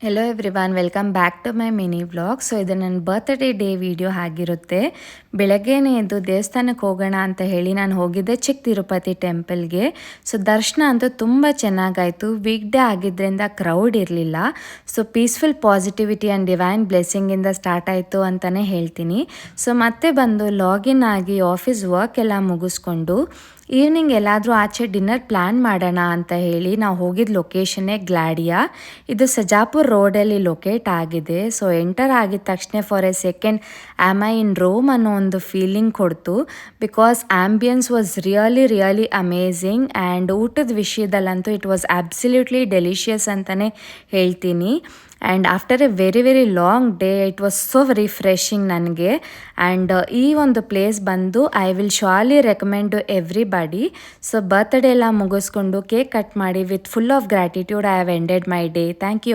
Hello everyone welcome back to my mini vlog. So ಇದು ನನ್ನ birthday day video ಆಗಿರುತ್ತೆ. ಬೆಳಗ್ಗೆನೇ ಎದ್ದು ದೇವಸ್ಥಾನಕ್ಕೆ ಹೋಗೋಣ ಅಂತ ಹೇಳಿ ನಾನು ಹೋಗಿದ್ದೆ ಚಿಕ್ಕ ತಿರುಪತಿ ಟೆಂಪಲ್ಗೆ. ಸೊ ದರ್ಶನ ಅಂತೂ ತುಂಬ ಚೆನ್ನಾಗಾಯಿತು. ವೀಕ್ ಡೇ ಆಗಿದ್ದರಿಂದ ಕ್ರೌಡ್ ಇರಲಿಲ್ಲ. So peaceful positivity and divine ಬ್ಲೆಸ್ಸಿಂಗಿಂದ ಸ್ಟಾರ್ಟ್ ಆಯಿತು ಅಂತಲೇ ಹೇಳ್ತೀನಿ. ಸೊ ಮತ್ತೆ ಬಂದು ಲಾಗಿನ್ ಆಗಿ ಆಫೀಸ್ ವರ್ಕ್ ಎಲ್ಲ ಮುಗಿಸ್ಕೊಂಡು ಈವ್ನಿಂಗ್ ಎಲ್ಲಾದರೂ ಆಚೆ ಡಿನ್ನರ್ ಪ್ಲ್ಯಾನ್ ಮಾಡೋಣ ಅಂತ ಹೇಳಿ ನಾವು ಹೋಗಿದ್ದ ಲೊಕೇಶನ್ನೇ ಗ್ಲಾಡಿಯಾ. ಇದು ಸಜಾಪುರ್ ರೋಡಲ್ಲಿ ಲೊಕೇಟ್ ಆಗಿದೆ. ಸೊ ಎಂಟರ್ ಆಗಿದ ತಕ್ಷಣ for a second am I in Rome ಅನ್ನೋ ಒಂದು ಫೀಲಿಂಗ್ ಕೊಡ್ತು. Because ambiance was really amazing and ಊಟದ ವಿಷಯದಲ್ಲಂತೂ ಇಟ್ ವಾಸ್ ಅಬ್ಸಲ್ಯೂಟ್ಲಿ ಡೆಲಿಷಿಯಸ್ ಅಂತಲೇ ಹೇಳ್ತೀನಿ. And after a very long day it was so refreshing ನನಗೆ. ಆ್ಯಂಡ್ ಈ ಒಂದು ಪ್ಲೇಸ್ ಬಂದು I will surely recommend to everybody. So birthday ಎಲ್ಲ ಮುಗಿಸ್ಕೊಂಡು ಕೇಕ್ ಕಟ್ ಮಾಡಿ with full of gratitude I have ended my day. Thank you.